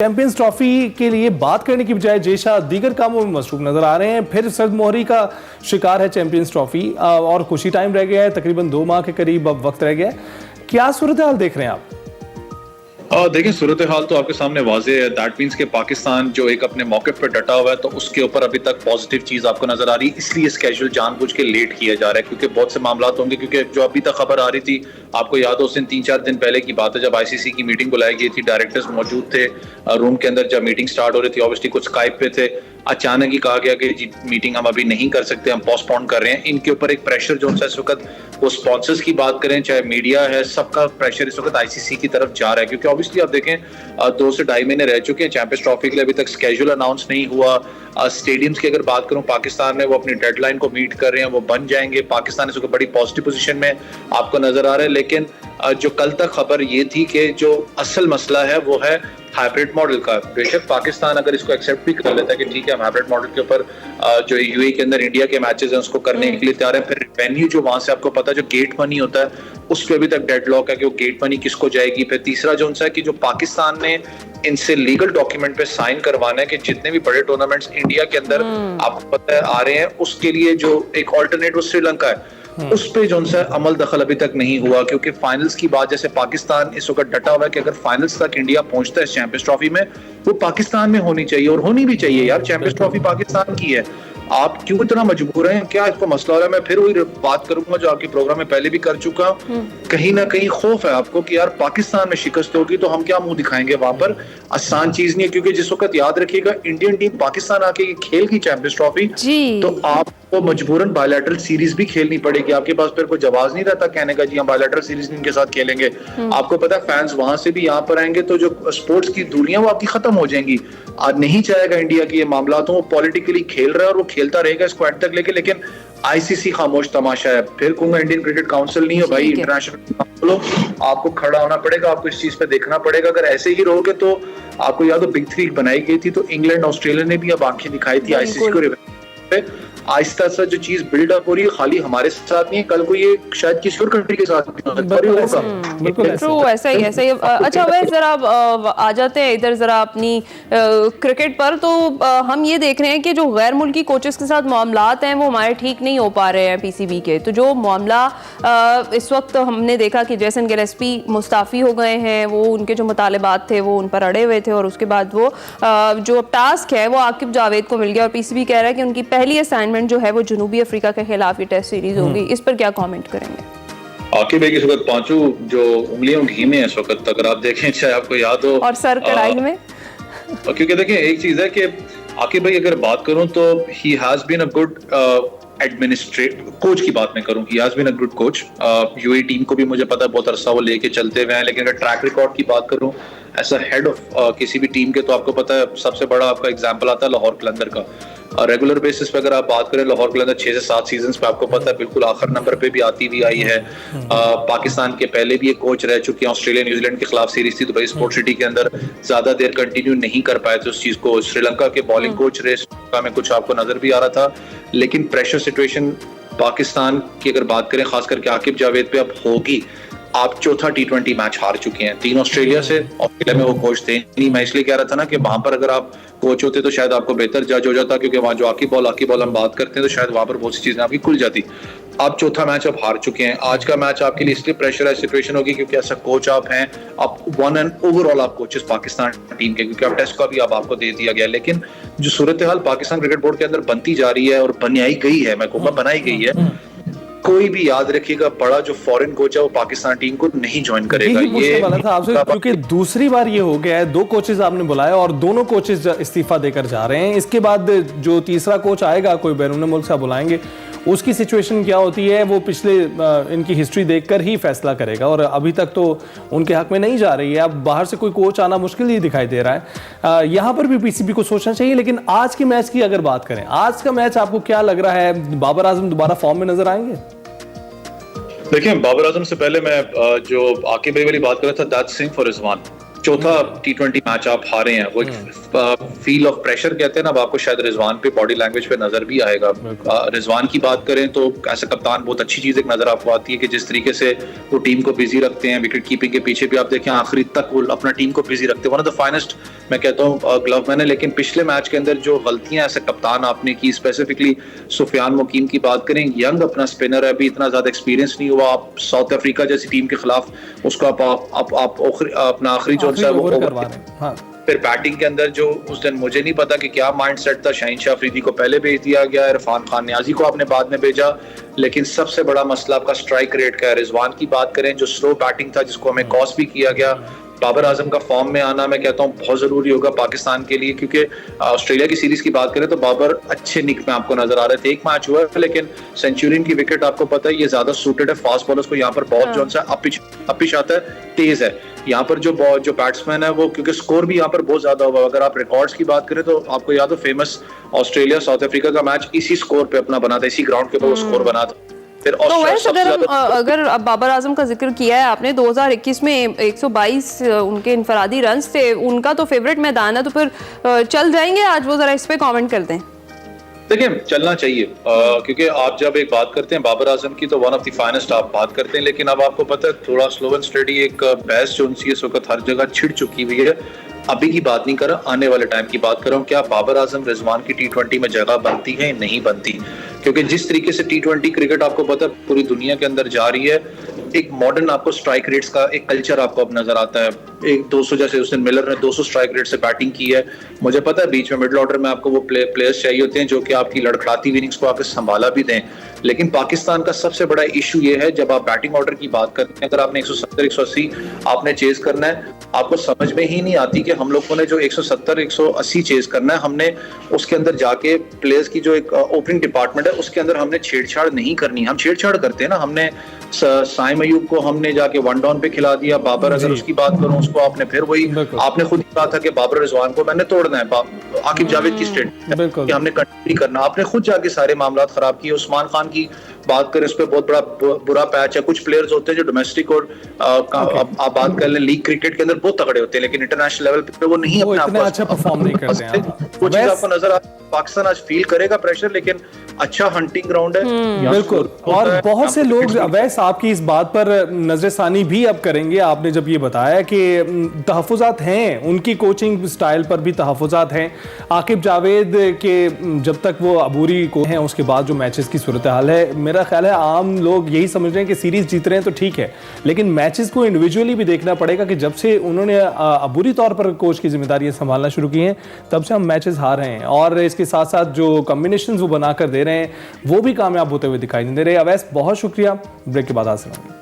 Champions trophy के लिए बात करने की बजाय जेशा दीगर कामों में मसरूफ नजर आ रहे हैं। फिर सर्द मोहरी का शिकार है चैंपियंस ट्रॉफी और कुछ ही टाइम रह गया है, तकरीबन 2 माह के करीब अब वक्त रह गया है। क्या सूरत हाल देख रहे हैं आप? देखिए, सूरत हाल तो आपके सामने वाज़ेह है। दैट मीन्स कि पाकिस्तान जो एक अपने मौके पर डटा हुआ है, तो उसके ऊपर अभी तक पॉजिटिव चीज़ आपको नजर आ रही है। इसलिए स्केड्यूल जानबूझ के लेट किया जा रहा है, क्योंकि बहुत से मामला होंगे। क्योंकि जो अभी तक खबर आ रही थी, आपको याद हो, उस दिन 3-4 दिन पहले की बात है जब आईसीसी की मीटिंग बुलाई गई थी, डायरेक्टर्स मौजूद थे रूम के अंदर जब मीटिंग स्टार्ट हो रही थी। ऑब्वियसली कुछ स्काइप पे थे, अचानक ही कहा गया कि जी मीटिंग हम अभी नहीं कर सकते, हम पोस्टपोन कर रहे हैं। इनके ऊपर एक प्रेशर जो है इस वक्त, वो स्पॉन्सर्स की बात करें चाहे मीडिया है, सबका प्रेशर इस वक्त आईसीसी की तरफ जा रहा है। क्योंकि ऑब्वियसली आप देखें 2 से ढाई महीने रह चुके हैं चैंपियंस ट्रॉफी के लिए, अभी तक स्केड्यूल अनाउंस नहीं हुआ। स्टेडियम्स की अगर बात करूं, पाकिस्तान में वो अपनी डेडलाइन को मीट कर रहे हैं, वो बन जाएंगे। पाकिस्तान इस वक्त बड़ी पॉजिटिव पोजीशन में आपको नजर आ रहा है। लेकिन जो कल तक खबर ये थी कि जो असल मसला है वो है हाइब्रिड मॉडल का। बेशक पाकिस्तान अगर इसको एक्सेप्ट भी कर लेता है कि ठीक है, हम हाइब्रिड मॉडल के ऊपर जो यूएई के अंदर इंडिया के मैचेस हैं उसको करने के लिए तैयार है। फिर वेन्यू जो वहां से आपको पता है जो गेट मनी होता है, उस पर अभी तक डेडलॉक है कि वो गेट मनी किसको जाएगी। फिर तीसरा जो है कि जो पाकिस्तान ने इनसे लीगल डॉक्यूमेंट पे साइन करवाना है कि जितने भी बड़े टूर्नामेंट्स इंडिया के अंदर आपको पता है आ रहे हैं, उसके लिए जो एक ऑल्टरनेट वो श्रीलंका है, उस पे जो है अमल दखल अभी तक नहीं हुआ। क्योंकि फाइनल्स की बात, जैसे पाकिस्तान इस वक्त डटा हुआ है कि अगर फाइनल्स तक इंडिया पहुंचता है चैंपियंस ट्रॉफी में, वो पाकिस्तान में होनी चाहिए और होनी भी चाहिए। यार, चैंपियंस ट्रॉफी पाकिस्तान की है, आप क्यों इतना मजबूर हैं? क्या इसको मसला हो रहा है? मैं फिर वही बात करूंगा जो आपके प्रोग्राम में पहले भी कर चुका हूं। कहीं ना कहीं खौफ है आपको कि यार पाकिस्तान में शिकस्त होगी तो हम क्या मुंह दिखाएंगे वहां पर। आसान चीज नहीं है, क्योंकि जिस वक्त याद रखिएगा इंडियन टीम पाकिस्तान आके खेल की चैंपियंस ट्रॉफी, तो आपको मजबूरन बायलैटरल सीरीज भी खेलनी पड़ेगी। आपके पास फिर कोई जवाब नहीं रहता कहने का जी हम बायलैटरल सीरीज इनके साथ खेलेंगे। आपको पता है फैंस वहां से भी यहाँ पर आएंगे, तो जो स्पोर्ट्स की दूरियां वो आपकी खत्म हो जाएंगी। आज नहीं चाहेगा इंडिया की ये मामला, तो वो पॉलिटिकली खेल रहा है और वो खेलता रहेगा इसको एंड तक लेके। लेकिन आईसीसी खामोश तमाशा है। फिर कहूंगा इंडियन क्रिकेट काउंसिल नहीं है भाई, इंटरनेशनल काउंसिल हो, आपको खड़ा होना पड़ेगा, आपको इस चीज पे देखना पड़ेगा। अगर ऐसे ही रहोगे तो आपको याद हो बिग 3 बनाई गई थी, तो इंग्लैंड ऑस्ट्रेलिया ने भी अब आंखें दिखाई थी आईसीसी को। आहिस्ता आहिस्ता जो चीज बिल्ड अप हो रही है, खाली हमारे साथ नहीं है, कल को ये शायद किसी और कंट्री के साथ भी होगा। ट्रू, ऐसा ही। अच्छा वह जरा आ जाते हैं इधर जरा अपनी क्रिकेट पर। तो हम ये देख रहे हैं कि जो गैर मुल्की कोचेस के साथ मामलात हैं वो हमारे ठीक नहीं हो पा रहे हैं पीसीबी के। तो जो मामला इस वक्त हमने देखा कि जैसन गिलेस्पी मुस्ताफ़ी हो गए हैं, वो उनके जो मुतालिबात थे वो उन पर अड़े हुए थे, और उसके बाद वो जो टास्क है वो आकिब जावेद को मिल गया, और पीसीबी कह रहा है कि उनकी पहली असाइनमेंट जो है वो जनूबी अफ्रीका के खिलाफ ये टेस्ट सीरीज होगी। इस पर क्या कमेंट करेंगे? आकिब भाई इस वक्त पांचों जो उंगलियों घी में है इस वक्त, अगर आप देखें, चाहे आपको याद हो, और सर कढ़ाई में। क्योंकि देखिए एक चीज है कि आकिब भाई अगर बात करूं तो he has been a good administrative coach की बात मैं करूं, he has been a good coach. UAE team को भी मुझे पता है बहुत अरसा वो लेके चलते हुए हैं। लेकिन अगर ट्रैक रिकॉर्ड की बात करूं एज अ हेड ऑफ किसी भी टीम के, तो आपको पता है सबसे बड़ा आपका एग्जांपल आता है लाहौर कलंदर का। रेगुलर बेसिस पे अगर आप बात करें, लाहौर कलंदर 6 से 7 सीजन्स पे आपको पता है बिल्कुल आखिर नंबर पे भी आती हुई आई है। पाकिस्तान के पहले भी एक कोच रह चुके हैं, ऑस्ट्रेलिया न्यूजीलैंड के खिलाफ सीरीज थी दुबई स्पोर्ट सिटी के अंदर, ज्यादा देर कंटिन्यू नहीं कर पाए थे उस चीज को। श्रीलंका के बॉलिंग कोच रहे, श्रीलंका में कुछ आपको नजर भी आ रहा था। लेकिन प्रेशर सिचुएशन पाकिस्तान की अगर बात करें, खास करके आकिब जावेद पे अब होगी। आप चौथा T20 मैच हार चुके हैं, 3 ऑस्ट्रेलिया से। ऑस्ट्रेलिया में वो कोच थे नहीं, मैं इसलिए कह रहा था ना कि वहां पर अगर आप कोच होते तो शायद आपको बेहतर जज हो जाता, क्योंकि वहां जो आकिब बॉल हम बात करते हैं तो शायद वहां पर बहुत सी चीजें आपकी खुल जाती। आप चौथा मैच आप हार चुके हैं। आज का मैच आपके लिए इसलिए प्रेशराइज सिचुएशन होगी क्योंकि ऐसा कोच आप हैं, आप वन एंड ओवरऑल आप कोचेस पाकिस्तान टीम के, क्योंकि आप टेस्ट का भी अब आपको दे दिया गया। लेकिन जो सूरत हाल पाकिस्तान क्रिकेट बोर्ड के अंदर बनती जा रही है और बनाई गई है, मैं कहूँगा बनाई गई है, कोई भी याद रखिएगा बड़ा जो फॉरेन कोच है वो पाकिस्तान टीम को नहीं ज्वाइन करेगा। ये वाला था आपसे, क्योंकि दूसरी बार ये हो गया है, 2 कोचेस आपने बुलाया और दोनों कोचेस इस्तीफा देकर जा रहे हैं। इसके बाद जो तीसरा कोच आएगा, कोई बैरून मुल्क से बुलाएंगे, उसकी सिचुएशन क्या होती है वो पिछले इनकी हिस्ट्री देखकर ही फैसला करेगा। और अभी तक तो उनके हक में नहीं जा रही है। अब बाहर से कोई कोच आना मुश्किल ही दिखाई दे रहा है। यहाँ पर भी पीसीबी को सोचना चाहिए। लेकिन आज के मैच की अगर बात करें, आज का मैच आपको क्या लग रहा है? बाबर आजम दोबारा फॉर्म में नजर आएंगे? देखिए, बाबर आजम से पहले मैं जो आकिब भाई वाली बात कर रहा था, that's sing for his one. चौथा T20 मैच आप हारे हैं, वो एक फील ऑफ प्रेशर कहते हैं ना, अब आपको शायद रिजवान पे बॉडी लैंग्वेज पे नजर भी आएगा। रिजवान की बात करें तो ऐसे कप्तान बहुत अच्छी चीज एक नजर आपको आती है कि जिस तरीके से वो टीम को बिजी रखते हैं, विकेट कीपिंग के पीछे भी आप देखें आखिरी तक वो अपना टीम को बिजी रखते हैं। वन ऑफ द फाइनेस्ट मैं कहता हूँ ग्लव मैन है। लेकिन पिछले मैच के अंदर जो गलतियां ऐसे कप्तान आपने की, स्पेसिफिकली सुफियान मुकीम की बात करें, यंग अपना स्पिनर है, अभी इतना ज्यादा एक्सपीरियंस नहीं हुआ, आप साउथ अफ्रीका जैसी टीम के खिलाफ उसको आप अपना आखिरी जो है वो करवा रहे हैं। हाँ। फिर बैटिंग के अंदर जो उस दिन मुझे नहीं पता कि क्या माइंडसेट था, शाहीन शाह अफरीदी को पहले भेज दिया गया, इरफान खान नियाजी को आपने बाद में भेजा, लेकिन सबसे बड़ा मसला आपका स्ट्राइक रेट का है। रिजवान की बात करें जो स्लो बैटिंग था जिसको हमें कॉस्ट भी किया गया, बाबर आजम का फॉर्म में आना मैं कहता हूँ बहुत जरूरी होगा पाकिस्तान के लिए, क्योंकि ऑस्ट्रेलिया की सीरीज की बात करें तो बाबर अच्छे निक में आपको नजर आ रहे थे। एक मैच हुआ है लेकिन सेंचुरियन की विकेट आपको पता है ये ज्यादा सूटेड है फास्ट बॉलर्स को, यहाँ पर बहुत जो सा अपिच आता है, तेज है यहाँ पर जो बैट्समैन है वो, क्योंकि स्कोर भी यहाँ पर बहुत ज्यादा हुआ। अगर आप रिकॉर्ड्स की बात करें तो आपको याद हो फेमस ऑस्ट्रेलिया साउथ अफ्रीका का मैच इसी स्कोर पे अपना बना था, इसी ग्राउंड के ऊपर वो स्कोर बना था। फिर तो वैसे अगर बाबर आजम का जिक्र किया है आपने, 2021 में 122 उनके इनफरादी रन्स थे, उनका तो फेवरेट मैदान है, तो फिर चल जाएंगे आज वो? जरा इस पे कमेंट कर दें। देखिए चलना चाहिए क्योंकि आप जब एक बात करते हैं बाबर आजम की तो वन ऑफ द फाइनेस्ट आप बात करते हैं, लेकिन अब आपको पता है थोड़ा स्लो एंड स्टडी एक बहस जो उनसी इस वक्त हर जगह छिड़ चुकी हुई है। अभी की बात नहीं कर रहा, आने वाले टाइम की बात कर रहा हूँ। क्या बाबर आजम रिजवान की T20 में जगह बनती है? नहीं बनती, क्योंकि जिस तरीके से T20 क्रिकेट आपको पता है पूरी दुनिया के अंदर जा रही है, एक मॉडर्न आपको स्ट्राइक रेट्स का एक कल्चर आपको अब नजर आता है। एक 200 जैसे उस दिन मिलर ने 200 स्ट्राइक रेट से बैटिंग की है। मुझे पता है बीच में मिडिल ऑर्डर में आपको वो प्लेयर्स चाहिए होते हैं जो कि आपकी लड़खड़ाती इनिंग्स को आके संभाला भी दें, लेकिन पाकिस्तान का सबसे बड़ा इशू ये है जब आप बैटिंग ऑर्डर की बात करते हैं, अगर आपने 170 180 आपने चेज करना है, आपको समझ में ही नहीं आती कि हम लोगों ने जो 170 180 चेज करना है, हमने उसके अंदर जाके प्लेयर्स की जो एक ओपनिंग डिपार्टमेंट है उसके अंदर हमने छेड़छाड़ नहीं करनी। हम छेड़छाड़ करते हैं ना, हमने साइम अयूब को हमने जाके वन डाउन पे खिला दिया, बाबर अगर उसकी बात करूं उसको आपने फिर वही आपने खुद ही कहा था कि बाबर रिजवान को मैंने तोड़ना है, आकिब जावेद की स्टेटमेंट कि हमने कंटिन्यू करना, आपने खुद जाके सारे मामला खराब किए। उस्मान खान की बात करें उस पर बहुत बड़ा बुरा पैच है। कुछ प्लेयर्स होते हैं जो डोमेस्टिक और आप बात कर लें लीग क्रिकेट के अंदर बहुत तगड़े होते हैं, लेकिन इंटरनेशनल लेवल पे वो नहीं अपने आप को अच्छा परफॉर्म नहीं करते हैं। वो चीज आपको नजर आ, पाकिस्तान आज फील करेगा प्रेशर, लेकिन अच्छा हंटिंग ग्राउंड है। बिल्कुल, और बहुत से लोग अवैस आपकी इस बात पर नजरसानी भी अब करेंगे। आपने जब ये बताया कि तहफ़्फ़ुज़ात हैं, उनकी कोचिंग स्टाइल पर भी तहफ़्फ़ुज़ात हैं। आकिब जावेद के जब तक वो अबूरी को हैं उसके बाद जो मैचेस की सूरत हाल है, मेरा ख्याल है आम लोग यही समझ रहे हैं कि सीरीज जीत रहे हैं तो ठीक है, लेकिन मैचेस को इंडिविजुअली भी देखना पड़ेगा कि जब से उन्होंने अबूरी तौर पर कोच की जिम्मेदारियां संभालना शुरू की हैं तब से हम मैचेस हार रहे हैं, और इसके साथ साथ जो कॉम्बिनेशंस वो बनाकर दे रहे हैं वो भी कामयाब होते हुए दिखाई नहीं दे रहे। अवैस बहुत शुक्रिया, ब्रेक के बाद हाजिर होंगे।